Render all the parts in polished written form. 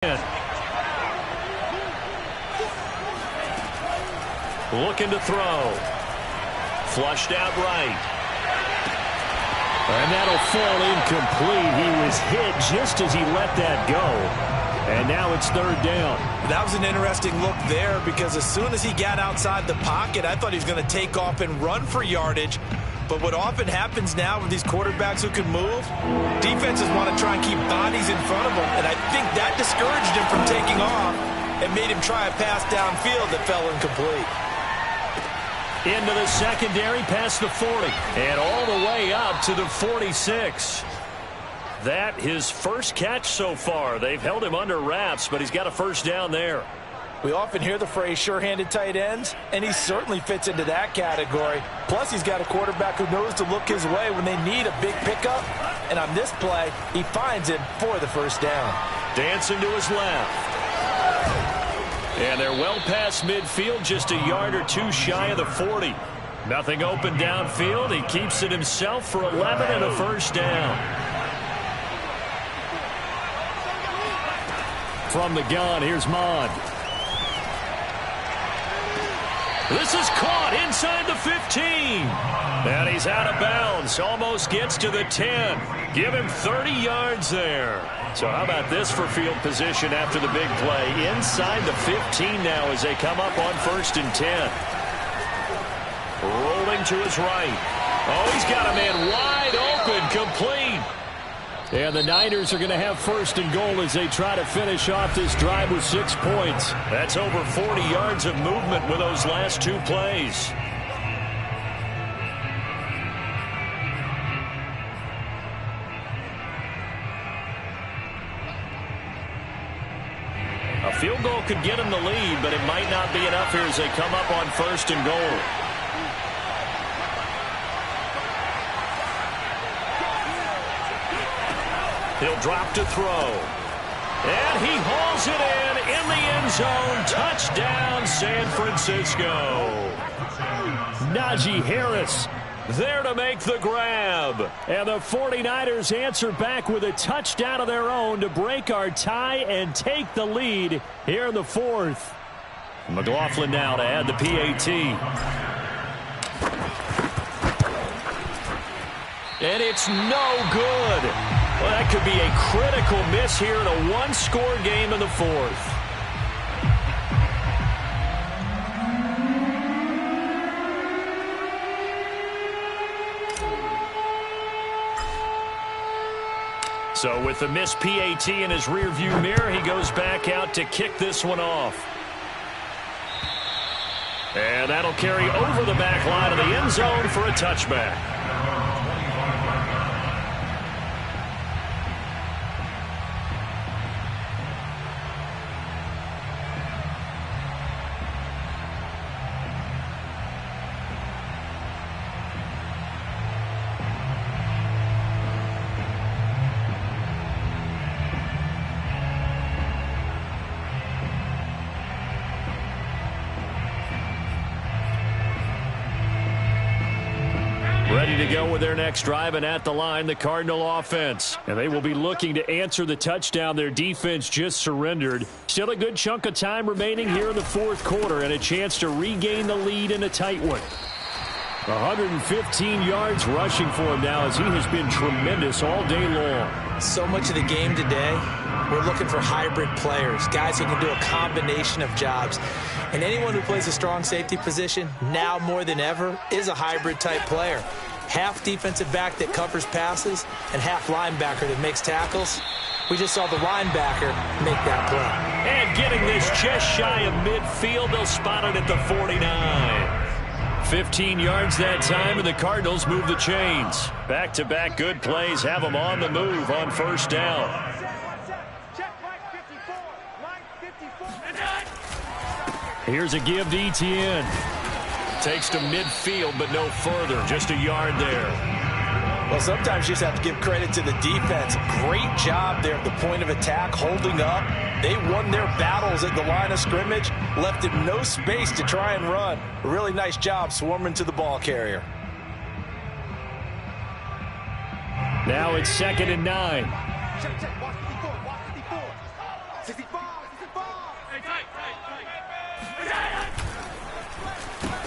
Looking to throw. Flushed out right. And that'll fall incomplete. He was hit just as he let that go. And now it's third down. That was an interesting look there because as soon as he got outside the pocket, I thought he was going to take off and run for yardage. But what often happens now with these quarterbacks who can move, defenses want to try and keep bodies in front of them. And I think that discouraged him from taking off and made him try a pass downfield that fell incomplete. Into the secondary, past the 40, and all the way up to the 46. That his first catch so far. They've held him under wraps, but he's got a first down there. We often hear the phrase sure-handed tight ends, and he certainly fits into that category. Plus, he's got a quarterback who knows to look his way when they need a big pickup. And on this play, he finds him for the first down. Dancing to his left. And they're well past midfield, just a yard or two shy of the 40. Nothing open downfield. He keeps it himself for 11 and a first down. From the gun, here's Mond. This is caught inside the 15. And he's out of bounds. Almost gets to the 10. Give him 30 yards there. So how about this for field position after the big play? Inside the 15 now as they come up on 1st and 10. Rolling to his right. Oh, he's got a man wide open, complete. And the Niners are going to have 1st and goal as they try to finish off this drive with 6 points. That's over 40 yards of movement with those last 2 plays. A field goal could get him the lead, but it might not be enough here as they come up on 1st and goal. He'll drop to throw. And he hauls it in the end zone. Touchdown, San Francisco. Najee Harris there to make the grab. And the 49ers answer back with a touchdown of their own to break our tie and take the lead here in the 4th. McLaughlin now to add the PAT. And it's no good. Well, that could be a critical miss here in a one-score game in the 4th. So with the missed PAT in his rearview mirror, he goes back out to kick this one off. And that'll carry over the back line of the end zone for a touchback. Ready to go with their next drive, and at the line, the Cardinal offense. And they will be looking to answer the touchdown their defense just surrendered. Still a good chunk of time remaining here in the 4th quarter, and a chance to regain the lead in a tight one. 115 yards rushing for him now as he has been tremendous all day long. So much of the game today, we're looking for hybrid players, guys who can do a combination of jobs. And anyone who plays a strong safety position, now more than ever, is a hybrid-type player. Half defensive back that covers passes and half linebacker that makes tackles. We just saw the linebacker make that play. And getting this just shy of midfield, they'll spot it at the 49. 15 yards that time, and the Cardinals move the chains. Back-to-back good plays have them on the move on 1st down. Here's a give to Etienne. Takes to midfield, but no further. Just a yard there. Well, sometimes you just have to give credit to the defense. Great job there at the point of attack, holding up. They won their battles at the line of scrimmage, left him no space to try and run. A really nice job swarming to the ball carrier. Now it's 2nd and 9. Check, watch 54, 64. 64.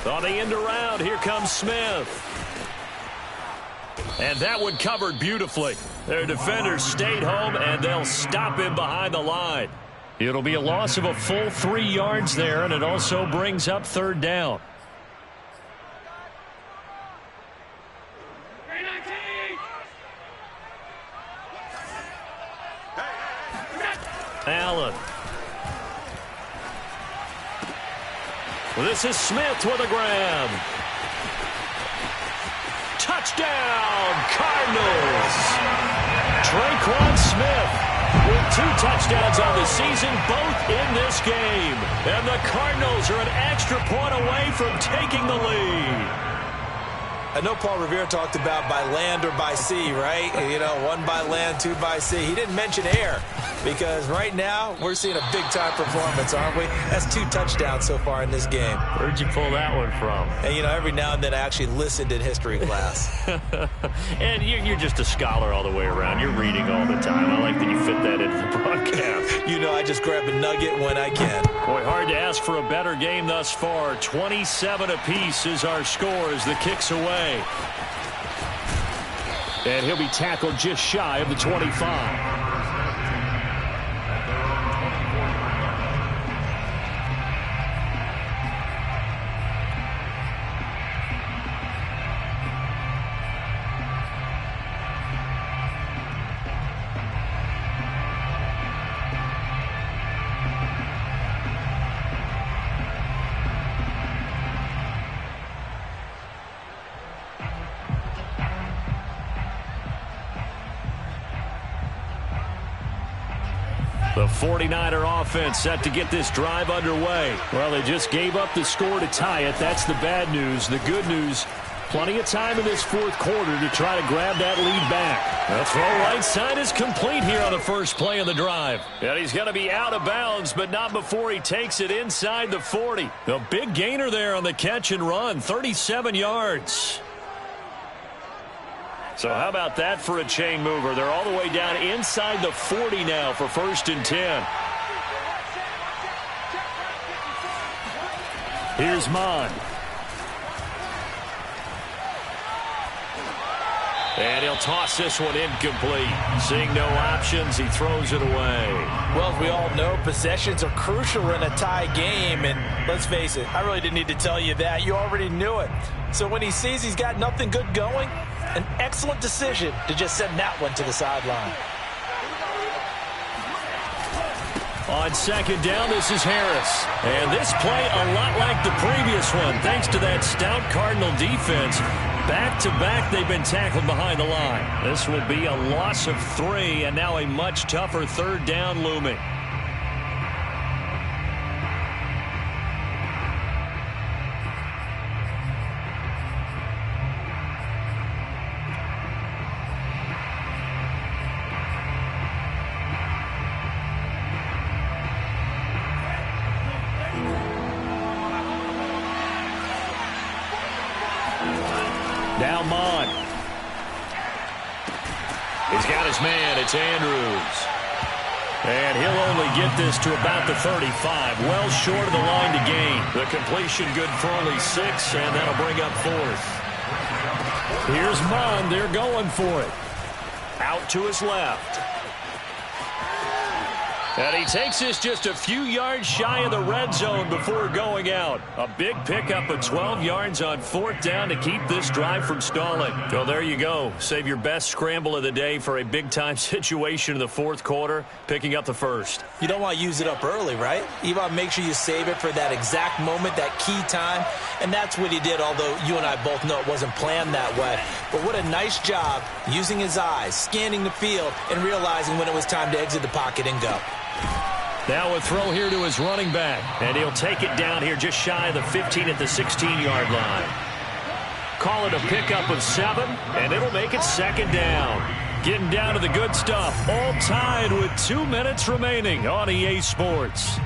On the end around, here comes Smith. And that one covered beautifully. Their defenders stayed home, and they'll stop him behind the line. It'll be a loss of a full 3 yards there, and it also brings up third down. Allen. Well, this is Smith with a grab. Touchdown, Cardinals. Tre'Quan Smith with 2 touchdowns on the season, both in this game. And the Cardinals are an extra point away from taking the lead. I know Paul Revere talked about by land or by sea, right? You know, 1 by land, 2 by sea. He didn't mention air because right now we're seeing a big-time performance, aren't we? That's 2 touchdowns so far in this game. Where'd you pull that one from? And, you know, every now and then I actually listened in history class. And you're just a scholar all the way around. You're reading all the time. I like that you fit that into the broadcast. You know, I just grab a nugget when I can. Boy, hard to ask for a better game thus far. 27 apiece is our score as the kick's away. And he'll be tackled just shy of the 25. The 49er offense set to get this drive underway. Well, they just gave up the score to tie it. That's the bad news. The good news, plenty of time in this fourth quarter to try to grab that lead back. The throw right side is complete here on the first play of the drive. And he's going to be out of bounds, but not before he takes it inside the 40. The big gainer there on the catch and run, 37 yards. So how about that for a chain mover? They're all the way down inside the 40 now for 1st and 10. Here's Mond. And he'll toss this one incomplete. Seeing no options, he throws it away. Well, as we all know, possessions are crucial in a tie game. And let's face it, I really didn't need to tell you that. You already knew it. So when he sees he's got nothing good going, an excellent decision to just send that one to the sideline. On 2nd down, this is Harris. And this play a lot like the previous one, thanks to that stout Cardinal defense. Back-to-back, they've been tackled behind the line. This will be a loss of 3, and now a much tougher 3rd down looming. Now Mond. He's got his man. It's Andrews. And he'll only get this to about the 35. Well short of the line to gain. The completion good for only 6, and that'll bring up 4th. Here's Mond. They're going for it. Out to his left. And he takes this just a few yards shy of the red zone before going out. A big pickup of 12 yards on 4th down to keep this drive from stalling. So there you go. Save your best scramble of the day for a big-time situation in the 4th quarter, picking up the 1st. You don't want to use it up early, right? You want to make sure you save it for that exact moment, that key time. And that's what he did, although you and I both know it wasn't planned that way. But what a nice job using his eyes, scanning the field, and realizing when it was time to exit the pocket and go. Now a throw here to his running back. And he'll take it down here just shy of the 15 at the 16-yard line. Call it a pickup of 7, and it'll make it 2nd down. Getting down to the good stuff. All tied with 2 minutes remaining on EA Sports.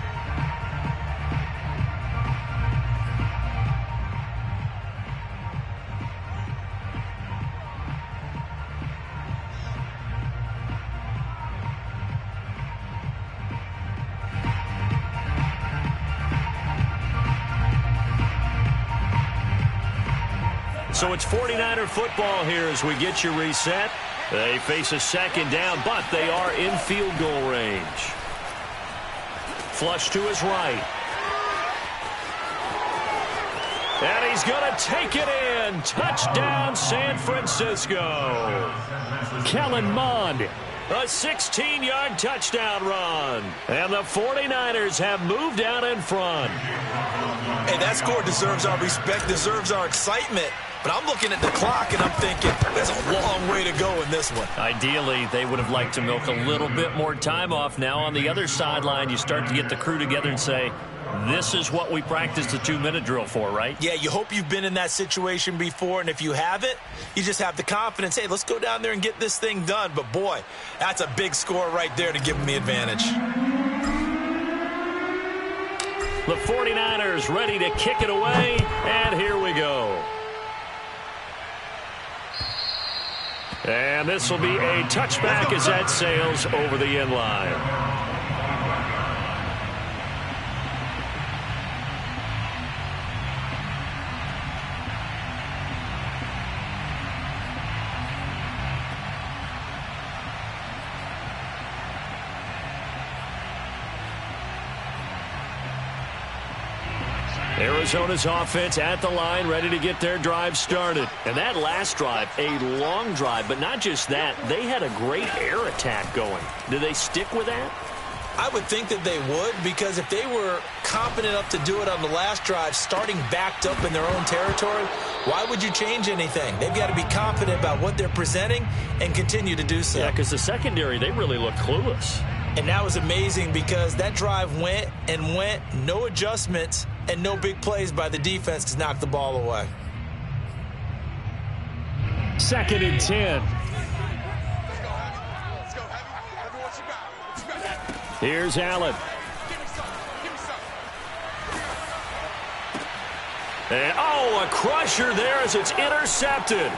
So it's 49er football here as we get you reset. They face a second down, but they are in field goal range. Flush to his right. And he's going to take it in. Touchdown, San Francisco. Kellen Mond, a 16-yard touchdown run. And the 49ers have moved out in front. Hey, that score deserves our respect, deserves our excitement. But I'm looking at the clock, and I'm thinking, there's a long way to go in this one. Ideally, they would have liked to milk a little bit more time off. Now on the other sideline, you start to get the crew together and say, this is what we practiced the 2-minute drill for, right? Yeah, you hope you've been in that situation before, and if you haven't, you just have the confidence, hey, let's go down there and get this thing done. But, boy, that's a big score right there to give them the advantage. The 49ers ready to kick it away, and here we go. And this will be a touchback as that sails over the end line. Arizona's offense at the line, ready to get their drive started. And that last drive, a long drive, but not just that. They had a great air attack going. Do they stick with that? I would think that they would, because if they were confident enough to do it on the last drive, starting backed up in their own territory, why would you change anything? They've got to be confident about what they're presenting and continue to do so. Yeah, because the secondary, they really look clueless. And that was amazing because that drive went and went, no adjustments, and no big plays by the defense to knock the ball away. 2nd and 10. Here's Allen. And, a crusher there as it's intercepted.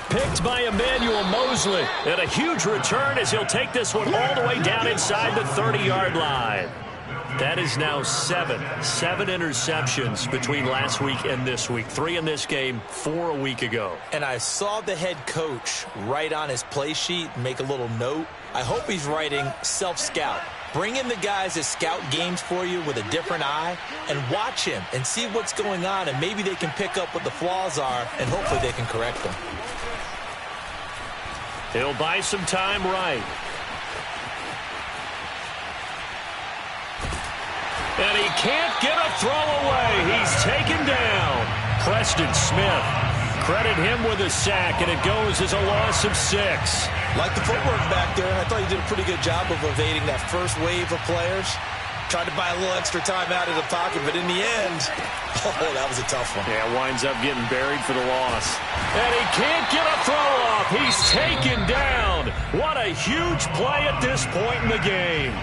Picked by Emmanuel Mosley. And a huge return as he'll take this one all the way down inside the 30-yard line. That is now 7 interceptions between last week and this week. 3 in this game, 4 a week ago. And I saw the head coach write on his play sheet, make a little note. I hope he's writing self-scout. Bring in the guys that scout games for you with a different eye and watch him and see what's going on, and maybe they can pick up what the flaws are, and hopefully they can correct them. He'll buy some time right. And he can't get a throw away. He's taken down. Preston Smith. Credit him with a sack, and it goes as a loss of 6. Like the footwork back there, I thought he did a pretty good job of evading that first wave of players. Tried to buy a little extra time out of the pocket, but in the end, that was a tough one. Yeah, winds up getting buried for the loss. And he can't get a throw off. He's taken down. What a huge play at this point in the game.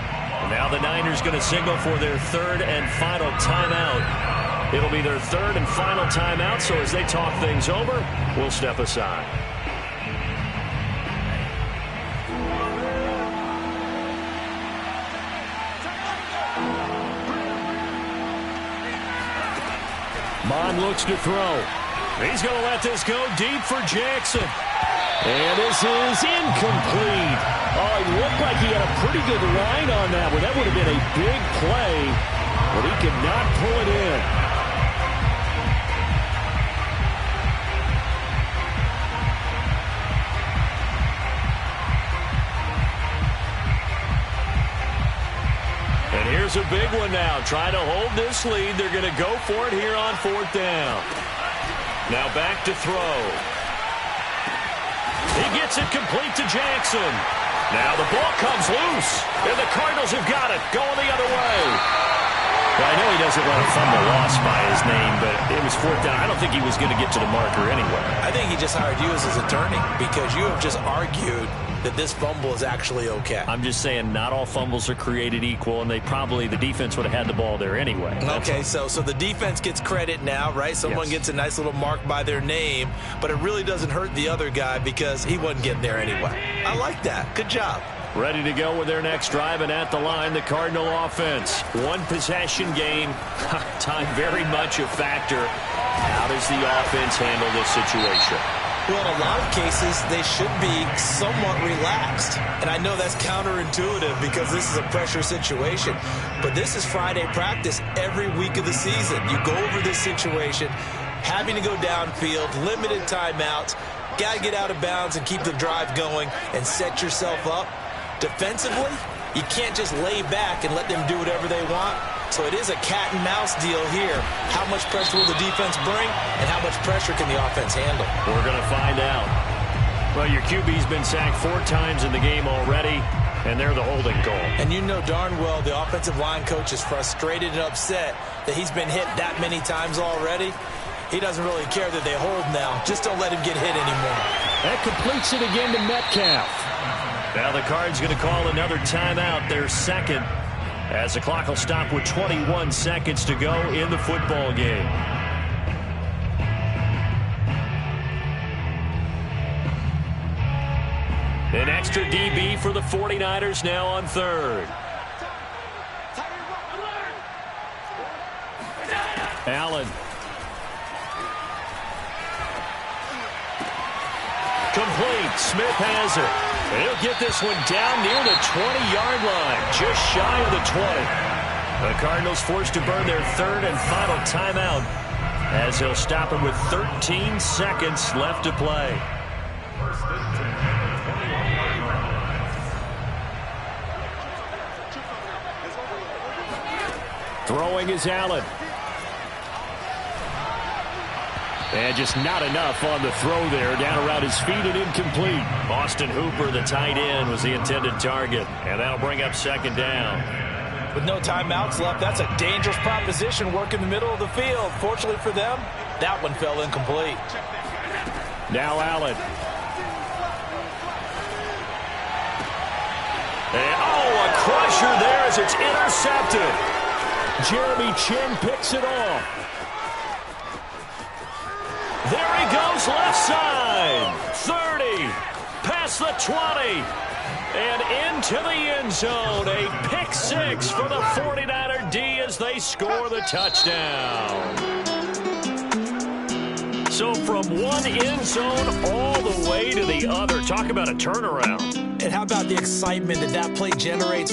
Now the Niners going to signal for their 3rd and final timeout. It'll be their 3rd and final timeout, so as they talk things over, we'll step aside. Mond looks to throw. He's going to let this go deep for Jackson. And this is incomplete. Oh, it looked like he had a pretty good line on that one. That would have been a big play, but he could not pull it in. And here's a big one now. Trying to hold this lead. They're going to go for it here on 4th down. Now back to throw. He gets it complete to Jackson. Now the ball comes loose, and the Cardinals have got it, going the other way. Well, I know he doesn't want to fumble loss by his name, but it was 4th down. I don't think he was going to get to the marker anyway. I think he just hired you as his attorney because you have just argued that this fumble is actually okay. I'm just saying not all fumbles are created equal, and the defense would have had the ball there anyway. Okay, so the defense gets credit now, right? Someone gets a nice little mark by their name, but it really doesn't hurt the other guy because he wasn't getting there anyway. I like that. Good job. Ready to go with their next drive, and at the line, the Cardinal offense. One possession game. Time very much a factor. How does the offense handle this situation? Well, in a lot of cases, they should be somewhat relaxed. And I know that's counterintuitive because this is a pressure situation. But this is Friday practice every week of the season. You go over this situation, having to go downfield, limited timeouts, got to get out of bounds and keep the drive going and set yourself up. Defensively, you can't just lay back and let them do whatever they want. So it is a cat and mouse deal here. How much pressure will the defense bring, and how much pressure can the offense handle? We're going to find out. Well, your QB's been sacked 4 times in the game already, and they're the holding call. And you know darn well the offensive line coach is frustrated and upset that he's been hit that many times already. He doesn't really care that they hold now. Just don't let him get hit anymore. That completes it again to Metcalf. Now the Cards going to call another timeout, their second, as the clock will stop with 21 seconds to go in the football game. An extra DB for the 49ers now on third. Allen. Complete. Smith has it. And he'll get this one down near the 20-yard line, just shy of the 20. The Cardinals forced to burn their third and final timeout as they'll stop it with 13 seconds left to play. Throwing is Allen. And just not enough on the throw there. Down around his feet and incomplete. Austin Hooper, the tight end, was the intended target. And that'll bring up second down. With no timeouts left, that's a dangerous proposition. Work in the middle of the field. Fortunately for them, that one fell incomplete. Now Allen. And, a crusher there as it's intercepted. Jeremy Chinn picks it off. There he goes, left side. 30, past the 20, and into the end zone. A pick 6 for the 49er D as they score the touchdown. So from one end zone all the way to the other. Talk about a turnaround. And how about the excitement that play generates